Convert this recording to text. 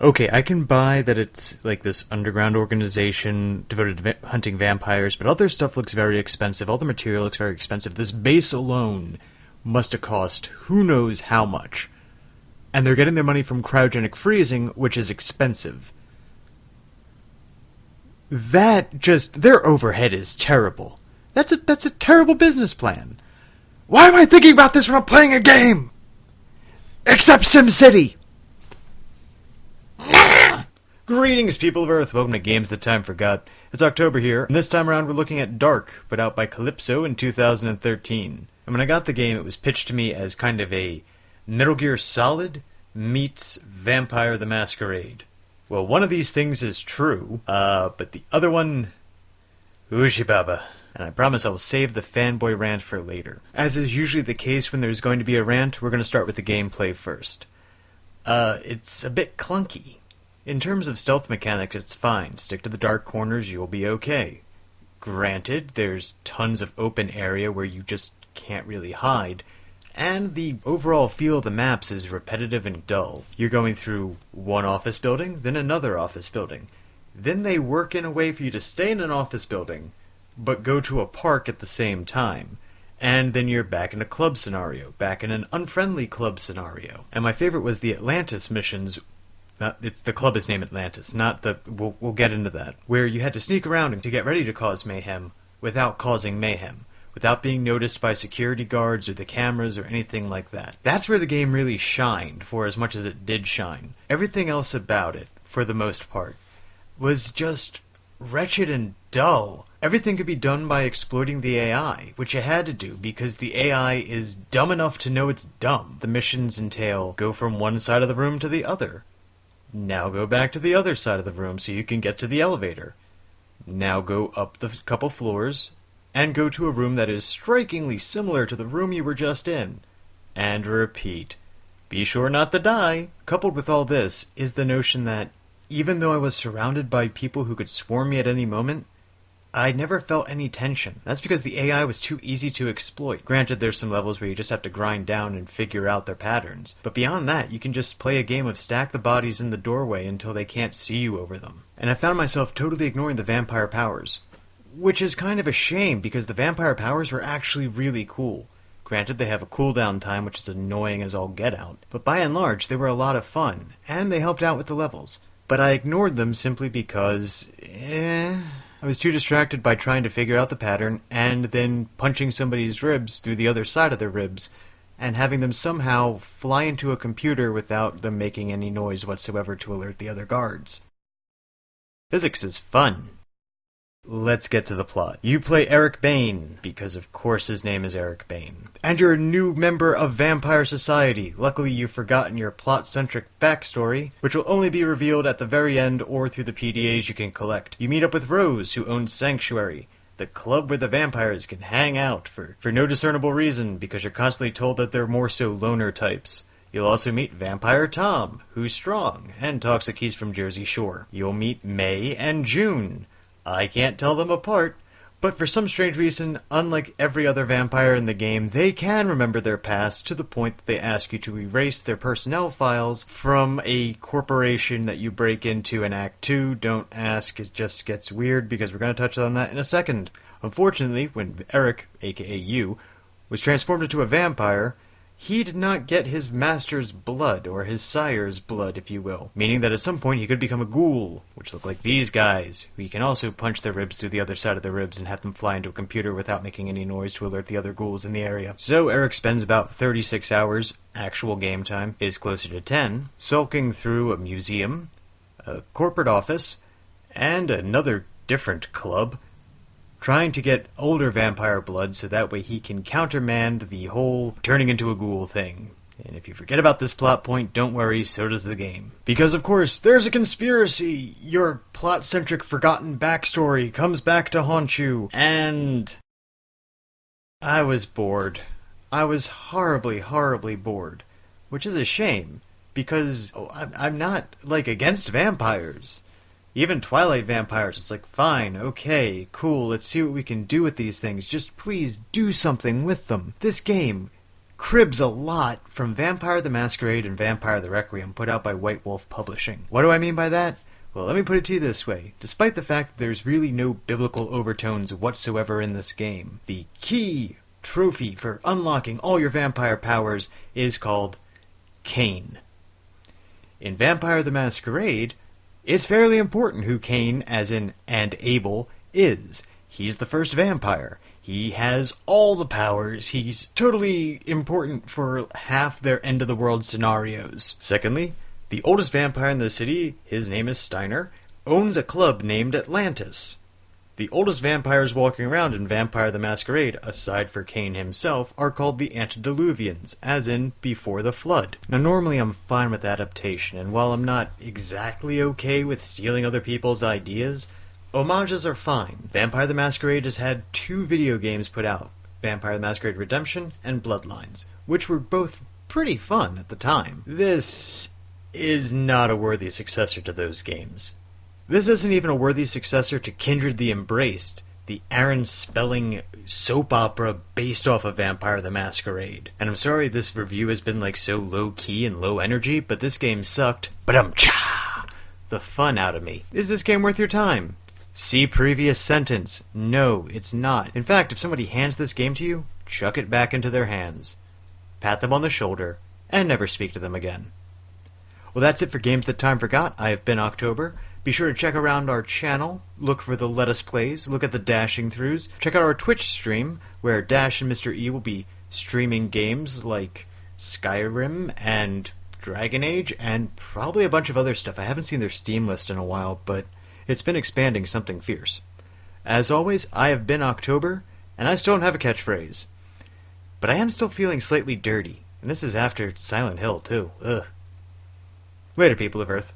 Okay, I can buy that it's like this underground organization devoted to hunting vampires, but all their stuff looks very expensive. All the material looks very expensive. This base alone must have cost who knows how much. And they're getting their money from cryogenic freezing, which is expensive. Their overhead is terrible. That's a terrible business plan. Why am I thinking about this when I'm playing a game? Except SimCity! Greetings, people of Earth. Welcome to Games That Time Forgot. It's October here, and this time around we're looking at Dark, put out by Kalypso in 2013. And when I got the game, it was pitched to me as kind of a Metal Gear Solid meets Vampire the Masquerade. Well, one of these things is true, but the other one... Ushibaba. And I promise I will save the fanboy rant for later. As is usually the case when there's going to be a rant, we're going to start with the gameplay first. It's a bit clunky. In terms of stealth mechanics, it's fine. Stick to the dark corners, you'll be okay. Granted, there's tons of open area where you just can't really hide, and the overall feel of the maps is repetitive and dull. You're going through one office building, then another office building. Then they work in a way for you to stay in an office building, but go to a park at the same time. And then you're back in a club scenario, back in an unfriendly club scenario. And my favorite was the Atlantis missions. The club is named Atlantis, not the... We'll get into that. Where you had to sneak around and to get ready to cause mayhem without causing mayhem. Without being noticed by security guards or the cameras or anything like that. That's where the game really shined, for as much as it did shine. Everything else about it, for the most part, was just wretched and dull. Everything could be done by exploiting the AI, which you had to do because the AI is dumb enough to know it's dumb. The missions entail go from one side of the room to the other. Now go back to the other side of the room so you can get to the elevator. Now go up the couple floors and go to a room that is strikingly similar to the room you were just in. And repeat. Be sure not to die. Coupled with all this is the notion that even though I was surrounded by people who could swarm me at any moment, I never felt any tension. That's because the AI was too easy to exploit. Granted, there's some levels where you just have to grind down and figure out their patterns. But beyond that, you can just play a game of stack the bodies in the doorway until they can't see you over them. And I found myself totally ignoring the vampire powers. Which is kind of a shame, because the vampire powers were actually really cool. Granted, they have a cooldown time, which is annoying as all get out. But by and large, they were a lot of fun, and they helped out with the levels. But I ignored them simply because... I was too distracted by trying to figure out the pattern, and then punching somebody's ribs through the other side of their ribs, and having them somehow fly into a computer without them making any noise whatsoever to alert the other guards. Physics is fun. Let's get to the plot. You play Eric Bain, because of course his name is Eric Bain. And you're a new member of Vampire Society. Luckily you've forgotten your plot-centric backstory, which will only be revealed at the very end or through the PDAs you can collect. You meet up with Rose, who owns Sanctuary, the club where the vampires can hang out for no discernible reason, because you're constantly told that they're more so loner types. You'll also meet Vampire Tom, who's strong, and talks like he's from Jersey Shore. You'll meet May and June. I can't tell them apart, but for some strange reason, unlike every other vampire in the game, they can remember their past to the point that they ask you to erase their personnel files from a corporation that you break into in Act 2. Don't ask, it just gets weird because we're going to touch on that in a second. Unfortunately, when Eric, aka you, was transformed into a vampire, he did not get his master's blood, or his sire's blood, if you will. Meaning that at some point he could become a ghoul, which look like these guys, who you can also punch their ribs through the other side of their ribs and have them fly into a computer without making any noise to alert the other ghouls in the area. So Eric spends about 36 hours, actual game time is closer to 10, sulking through a museum, a corporate office, and another different club, trying to get older vampire blood so that way he can countermand the whole turning into a ghoul thing. And if you forget about this plot point, don't worry, so does the game. Because of course, there's a conspiracy! Your plot-centric forgotten backstory comes back to haunt you, and... I was bored. I was horribly, horribly bored. Which is a shame, because I'm not, against vampires. Even Twilight vampires, it's like, fine, okay, cool, let's see what we can do with these things. Just please do something with them. This game, cribs a lot from Vampire the Masquerade and Vampire the Requiem put out by White Wolf Publishing. What do I mean by that? Well, let me put it to you this way. Despite the fact that there's really no biblical overtones whatsoever in this game, the key trophy for unlocking all your vampire powers is called Cain. In Vampire the Masquerade, it's fairly important who Cain, as in and Abel, is. He's the first vampire. He has all the powers. He's totally important for half their end-of-the-world scenarios. Secondly, the oldest vampire in the city, his name is Steiner, owns a club named Atlantis. The oldest vampires walking around in Vampire the Masquerade, aside for Cain himself, are called the Antediluvians, as in before the flood. Now normally I'm fine with adaptation, and while I'm not exactly okay with stealing other people's ideas, homages are fine. Vampire the Masquerade has had 2 video games put out, Vampire the Masquerade Redemption and Bloodlines, which were both pretty fun at the time. This is not a worthy successor to those games. This isn't even a worthy successor to Kindred the Embraced, the Aaron Spelling soap opera based off of Vampire the Masquerade. And I'm sorry this review has been like so low-key and low energy, but this game sucked the fun out of me. Is this game worth your time? See previous sentence. No, it's not. In fact, if somebody hands this game to you, chuck it back into their hands. Pat them on the shoulder, and never speak to them again. Well, that's it for Games That Time Forgot. I have been October. Be sure to check around our channel, look for the Let Us Plays, look at the Dashing Throughs, check out our Twitch stream, where Dash and Mr. E will be streaming games like Skyrim and Dragon Age, and probably a bunch of other stuff. I haven't seen their Steam list in a while, but it's been expanding something fierce. As always, I have been October, and I still don't have a catchphrase. But I am still feeling slightly dirty, and this is after Silent Hill, too. Ugh. Later, people of Earth.